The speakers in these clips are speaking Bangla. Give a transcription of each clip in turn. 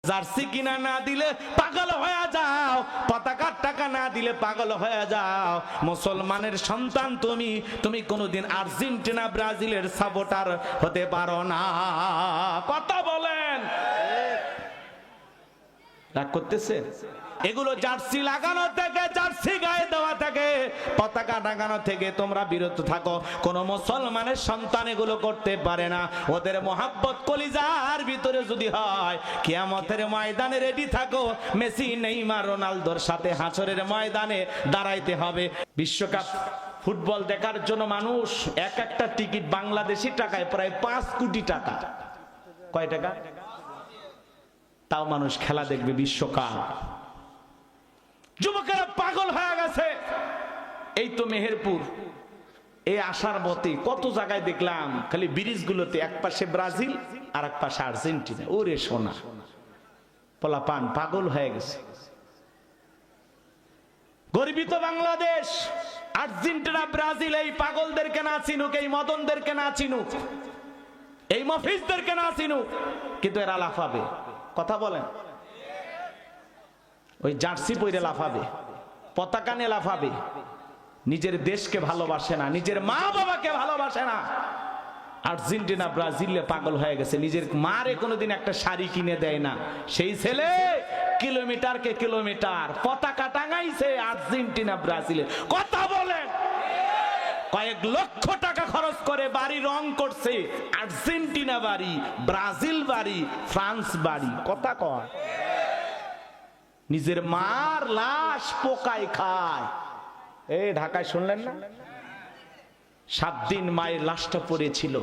জার্সি কিনা না দিলে পাগল হয়ে যাও, পতাকার টাকা না দিলে পাগল হয়ে যাও। মুসলমানের সন্তান তুমি কোনোদিন আর্জেন্টিনা ব্রাজিলের সাপোর্টার হতে পারো না। কথা বলেন, রাগ করতেছে? এগুলো জার্সি লাগানো থেকে, জার্সি গায়ে দেওয়া থেকে, পতাকা টাঙানো থেকে তোমরা বিরত থাকো। কোন মুসলমানের সন্তান এগুলো করতে পারে না। ওদের মোহাব্বত কলিজার ভিতরে যদি হয়, কিয়ামতের ময়দানে রেডি থাকো। মেসি, নেইমার, রোনালদোর সাথে হাসরের ময়দানে দাঁড়াইতে হবে। বিশ্বকাপ ফুটবল দেখার জন্য মানুষ এক একটা টিকিট বাংলাদেশি টাকায় প্রায় 5 কোটি টাকা। কয় টাকা? তাও মানুষ খেলা দেখবে বিশ্বকাপ। যুবকেরা পাগল হয়ে গেছে। এই তো মেহেরপুর, এই আসার মতে কত জায়গায় দেখলাম খালি ব্রিজগুলোতে এক পাশে ব্রাজিল আর এক পাশে আর্জেন্টিনা। ওরে সোনা, পোলাপান পাগল হয়ে গেছে। গর্বিত বাংলাদেশ, আর্জেন্টিনা ব্রাজিল এই পাগলদেরকে না চিনুক, এই মদনদেরকে না চিনুক, এই মফিজদেরকে না চিনুক, কিন্তু এরা লাফাবে। কথা বলেন, ওই জার্সি পরে লাফাবে, পতাকা নিয়ে লাফাবে। নিজের দেশকে ভালোবাসে না, নিজের মা বাবাকে ভালোবাসে না। আর্জেন্টিনা ব্রাজিলে পাগল হয়ে গেছে। নিজের মারে কোনোদিন একটা শাড়ি কিনে দেয় না। সেই ছেলে কিলোমিটারকে কিলোমিটার পতাকা টাঙাইছে আর্জেন্টিনা ব্রাজিলে। কথা বলেন, কয়েক লক্ষ টাকা খরচ করে বাড়ি রং করছে। আর্জেন্টিনা বাড়ি, ব্রাজিল বাড়ি, ফ্রান্স বাড়ি। কথা কয়, নিজের মার লাশ পোকায় খায়। এই ঢাকায় শুনলেন না, 7 দিন মায়ের লাশটা পড়েছিল।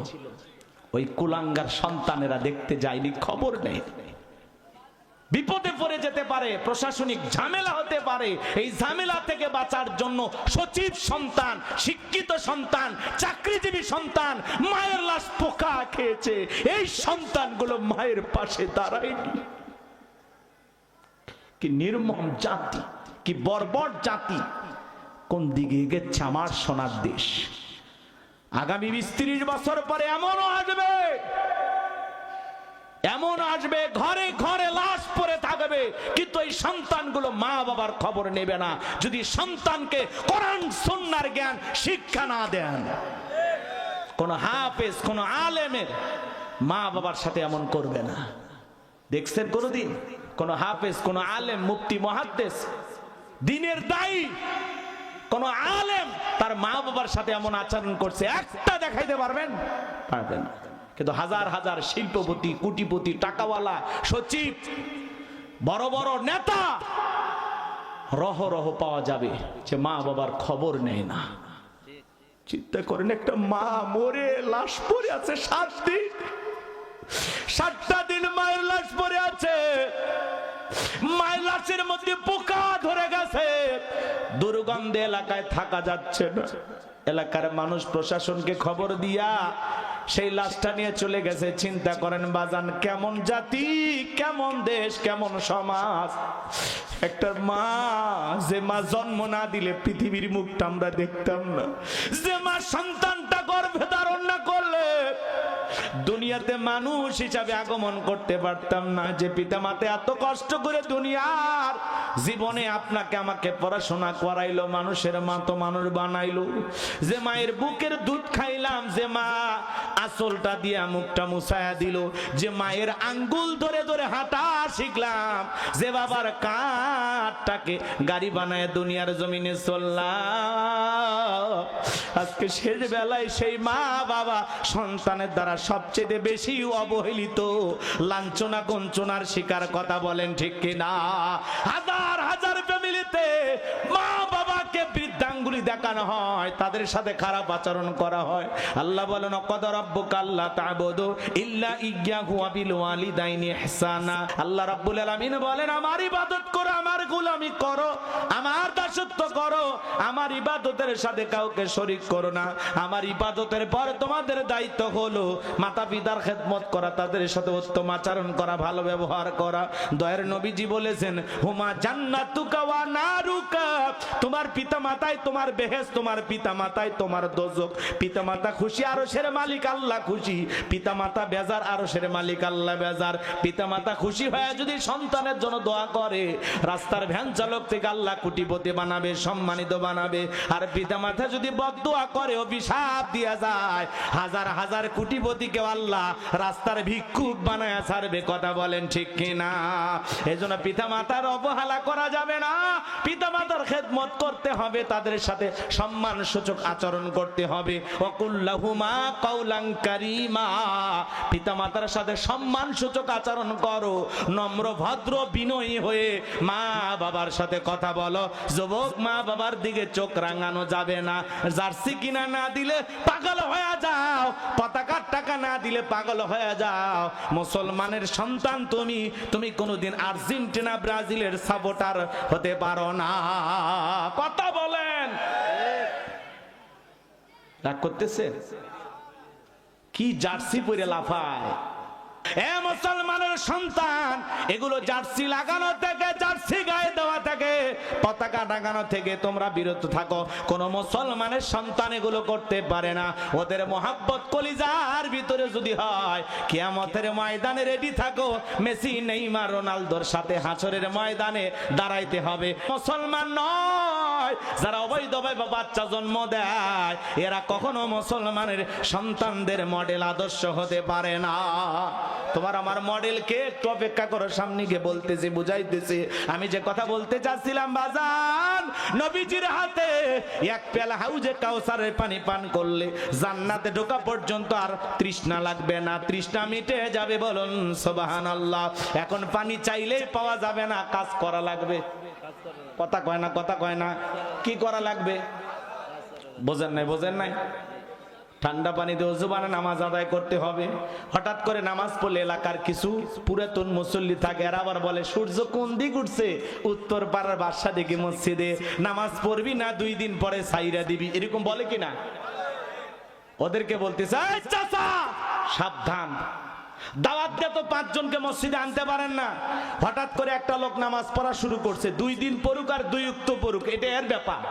ওই কুলাঙ্গার সন্তানেরা দেখতে যায়নি, খবর নেই। বিপদে পড়ে যেতে পারে, প্রশাসনিক ঝামেলা হতে পারে। এই ঝামেলা থেকে বাঁচার জন্য সচিব সন্তান, শিক্ষিত সন্তান, চাকরিজীবী সন্তান মায়ের লাশ পোকা খেয়েছে। এই সন্তানগুলো মায়ের পাশে দাঁড়ায়নি। কি নির্মম জাতি, কি বর্বর জাতি! কোন দিকে গেছে আমার সোনার দেশ? আগামী 20-30 বছর পরে এমন আসবে ঘরে ঘরে লাশ পড়ে থাকবে, কিন্তু এই সন্তানগুলো মা বাবার খবর নেবে না যদি সন্তানকে কোরআন সুন্নাহর জ্ঞান শিক্ষা না দেন। কোন হাফেজ, কোন আলেমের মা বাবার সাথে এমন করবে না। দেখছেন কোনদিন কোন হাফেজ, কোন আলেম, মুফতি, মুহাদ্দিস, দ্বীনের দায়ী কোন আলেম তার মা বাবার সাথে এমন আচরণ করছে? একটা দেখাইতে পারবেন? পারবেন না। কিন্তু হাজার হাজার শিল্পপতি, কোটিপতি, টাকাওয়ালা, সচিব, বড় বড় নেতা রহ রহ পাওয়া যাবে যে মা বাবার খবর নেয় না। চিন্তা করেন, একটা মা মরে লাশ পড়ে আছে 7 দিন, 7টা দিন মায়ের লাশ পড়ে আছে। মায়ের লাশের মধ্যে পোকা ধরে গেছে, দুর্গন্ধে এলাকায় থাকা যাচ্ছে না। এলাকার মানুষ প্রশাসনকে খবর দিয়া সেই লাশটা নিয়ে চলে গেছে। চিন্তা করেন বাজান, কেমন জাতি, কেমন দেশ, কেমন সমাজ! একটা মা, যে মা জন্ম না দিলে পৃথিবীর মুখটা আমরা দেখতাম না, যে মা সন্তানটা গর্ভে ধারণ না করলে দুনিয়াতে মানুষ হিসাবে আগমন করতে পারতাম না, যে পিতামাতা এত কষ্ট করে দুনিয়ার জীবনে আপনাকে আমাকে পড়াশোনা করাইলো, মানুষের মতো মানুষ বানাইলো, যে মায়ের বুকের দুধ খাইলাম, যে মা আসলটা দিয়া মুখটা মুছায়া দিল, যে মায়ের আঙ্গুল ধরে ধরে হাঁটা শিখলাম, যে বাবার কাঠটাকে গাড়ি বানায় দুনিয়ার জমিনে চললাম, আজকে শেষ বেলায় সেই মা বাবা সন্তানের দ্বারা সবচেয়ে বেশি অবহেলিত, লাঞ্ছনা গঞ্চনার শিকার। কথা বলেন ঠিক কিনা? হাজার হাজার ফ্যামিলিতে মা বাবাকে বৃদ্ধাঙ্গুলি দেখানো হয়, তাদের সাথে খারাপ আচরণ করা হয়। আল্লাহ বলেন, ওয়াকাদা রাব্বুকা আল্লা তা'বুদু ইল্লা ইয়্যাহু ওয়া বিল ওয়ালিদাইনি ইহসানা। আল্লাহ রাব্বুল আলামিন বলেন, আমার ইবাদত করো, আমার গোলামি করো, আমার দাসত্ব করো, আমার ইবাদতের সাথে কাউকে শরীক করো না। আমার ইবাদতের পর তোমাদের দায়িত্ব হলো মাতা পিতার খেদমত করা, তাদের সাথে উত্তম আচরণ করা, ভালো ব্যবহার করা। দয়ার নবীজি বলেছেন, হুমা জান্নাতুকা ওয়া নারুকা, তোমার পিতা মাতাই তোমার বেহেশত গেছ তোমার পিতা মাতায় তোমার দোজক। পিতা মাতা খুশি, আরশের মালিক আল্লাহ খুশি। পিতা মাতা বেজার, আরশের মালিক আল্লাহ বেজার। পিতা মাতা খুশি হয়ে যদি সন্তানের জন্য দোয়া করে, রাস্তার ভ্যান চালক থেকে আল্লাহ কোটিপতি বানাবে, সম্মানিত বানাবে। আর পিতা মাতা যদি বদদোয়া করে, অভিশাপ দিয়া যায়, হাজার হাজার কোটিপতিকে আল্লাহ রাস্তার ভিক্ষুক বানায় ছাড়বে। কথা বলেন ঠিক কিনা? এজন্য পিতা মাতার অবহেলা করা যাবে না। পিতা মাতার খেদমত করতে হবে, তাদের সাথে সম্মান সূচক আচরণ করতে হবে। ওয়াকুল্লাহুমা কাওলান কারীমা, পিতা মাতার সাথে সম্মান সূচক আচরণ করো, নম্র ভদ্র বিনয়ী হয়ে মা বাবার সাথে কথা বলো। যুবক, মা বাবার দিকে চোখ রাঙানো যাবে না। জার্সি কিনা না দিলে পাগল হয়ে যাও, পতাকার টাকা না দিলে পাগল হয়ে যাও। মুসলমানের সন্তান তুমি, তুমি কোনোদিন আর্জেন্টিনা ব্রাজিলের সাপোর্টার হতে পারো না। কথা বলেন। রাগ করতেছে? কি জার্সি পরে লাফায়? এ মুসলমানের সন্তান, এগুলো জার্সি লাগানো থেকে, জার্সি গায়ে দেওয়া থেকে, পতাকা টাঙানো থেকে তোমরা বিরত থাকো। কোন মুসলমানের সন্তান এগুলো করতে পারে না। ওদের মোহাব্বত কলিজার ভিতরে যদি হয়, কিয়ামতের ময়দানে রেডি থাকো। মেসি, নেইমার, রোনালদোর সাথে হাসরের ময়দানে দাঁড়াইতে হবে। মুসলমান নয় যারা অবৈধভাবে বাচ্চা জন্ম দেয়, এরা কখনো মুসলমানের সন্তানদের মডেল আদর্শ হতে পারে না। তোমার আমার মডেলকে একটু অপেক্ষা করো, সামনে গিয়ে বলতেছি, বুঝাইতেছি। আমি যে কথা বলতে চাচ্ছিলাম বাজান, নবীজির হাতে এক পেলা হাউজে কাউসারের পানি পান করলে জান্নাতে ঢোকা পর্যন্ত আর তৃষ্ণা লাগবে না, তৃষ্ণা মিটে যাবে। বলুন সুবহানাল্লাহ। এখন পানি চাইলেই পাওয়া যাবে না, কাজ করা লাগবে। কথা কয় না, কথা কয় না। কি করা লাগবে? বোঝেন নাই, বোঝেন নাই? ঠান্ডা পানিতে ওযু বানায় নামাজ আদায় করতে হবে। হঠাৎ করে নামাজ পড়লে এলাকার কিছু পুরাতন মুসল্লি থাকে, এরা আবার বলে সূর্য কোন দিক উঠছে, উত্তর পাড়ার বাসা দিকে মসজিদে নামাজ পড়বি না, 2 দিন পরে সাইরা দিবি, এরকম বলে কিনা? ওদেরকে বলতে চাই, চাচা সাবধান, দাওয়াত দিয়ে তো 5 জনকে মসজিদে আনতে পারেন না। হঠাৎ করে একটা লোক নামাজ পড়া শুরু করছে, 2 দিন পড়ুক আর 2 উক্ত পড়ুক, এটা এর ব্যাপার।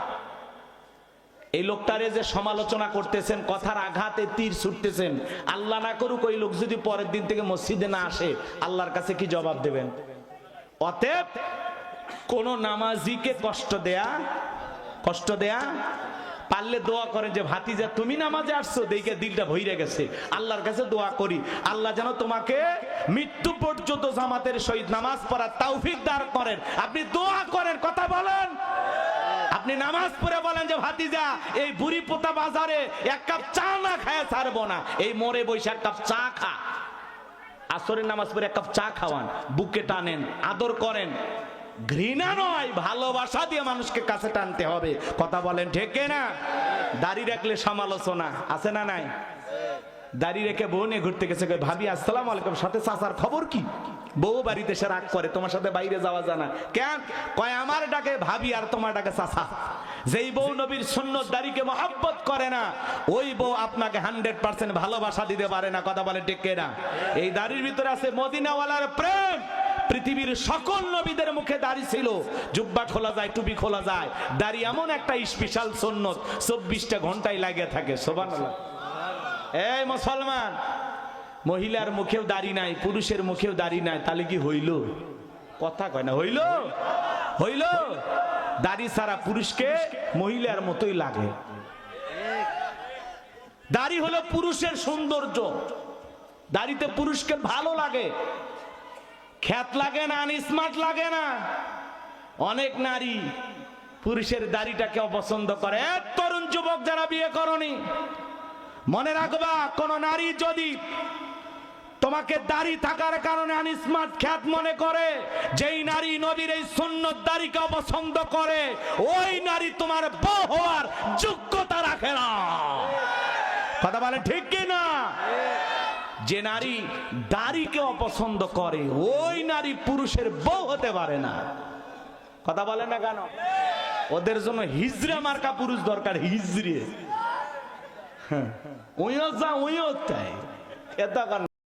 এই লোকটারে যে সমালোচনা করতেছেন, কথার আঘাতে তীর ছুটতেছেন, আল্লাহ না করুক ওই লোক যদি পরের দিন থেকে মসজিদে না আসে, আল্লাহর কাছে কি জবাব দেবেন? অতএব কোন নামাজিকে কষ্ট দেয়া পারলে দোয়া করেন যে ভাতিজা তুমি নামাজে আসছো, দেখে দিলটা ভইরে গেছে। আল্লাহর কাছে দোয়া করি, আল্লাহ যেন তোমাকে মৃত্যু পর্যন্ত জামাতের সহিত নামাজ পড়ার তৌফিক দান করেন। আপনি দোয়া করেন, কথা বলেন। আপনি নামাজ পড়ে বলেন যে ভাতিজা এই বুড়ি পোতা বাজারে 1 কাপ চা না খায় ছাড়বো না, এই মোড়ে বসে 1 কাপ চা খা। আসরের নামাজ পড়ে 1 কাপ চা খাওয়ান, বুকে টানেন, আদর করেন। ঘৃণা নয়, ভালোবাসা দিয়ে মানুষকে কাছে টানতে হবে। কথা বলেন ঠিক না? দাড়ি রাখলে সমালোচনা আছে না নাই? দাড়ি রেখে বউ নিয়ে ঘুরতে গেছে, ভাবি আসসালামু আলাইকুম, সাথে চাচার খবর কি? বউ বাড়িতে এসে রাগ করে, তোমার সাথে বাইরে যাওয়া যায় না কেন? কয় আমার ডাকে ভাবি আর তোমার ডাকে চাচা। যেই বউ নবীর সুন্নত দাড়িকে মহব্বত করে না, ওই বউ আপনাকে 100% ভালোবাসা দিতে পারে না। কথা বলে ঠিক না? এই দাড়ির ভিতরে আছে মদিনাওয়ালার প্রেম। পৃথিবীর সকল নবীদের মুখে দাড়ি ছিল, জুব্বা খোলা যায়, টুপি খোলা যায়। দাড়ি এমন একটা স্পেশাল সুন্নত, 24টা ঘন্টায় লাগিয়ে থাকে। সুবহানাল্লাহ। এই মুসলমান, মহিলার মুখেও দাড়ি নাই, পুরুষের মুখেও দাড়ি নাই, তাহলে কি হইল? কথা কয় না, হইল? হইল? দাড়ি ছাড়া পুরুষকে মহিলার মতোই লাগে। দাড়ি হলো পুরুষের সৌন্দর্য, দাড়িতে পুরুষকে ভালো লাগে, খ্যাত লাগে না, স্মার্ট লাগে না। অনেক নারী পুরুষের দাড়িটাকে অপছন্দ করে। তরুণ যুবক যারা বিয়ে করনি, মনে রাখবা, কোন নারী যদি তোমাকে দাড়ি থাকার কারণে আনস্মার্ট খ্যাত মনে করে, যেই নারী নবীর এই সুন্নত দাড়িকে অপছন্দ করে, ওই নারী তোমার বউ হওয়ার যোগ্যতা রাখে না। কথা বলে ঠিক কি না? যে নারী দাড়িকে অপছন্দ করে, ওই নারী পুরুষের বউ হতে পারে না। কথা বলে না কেন? ওদের জন্য হিজড়া মার্কা পুরুষ দরকার। হিজড়ে ওইও যা ওইও তাই,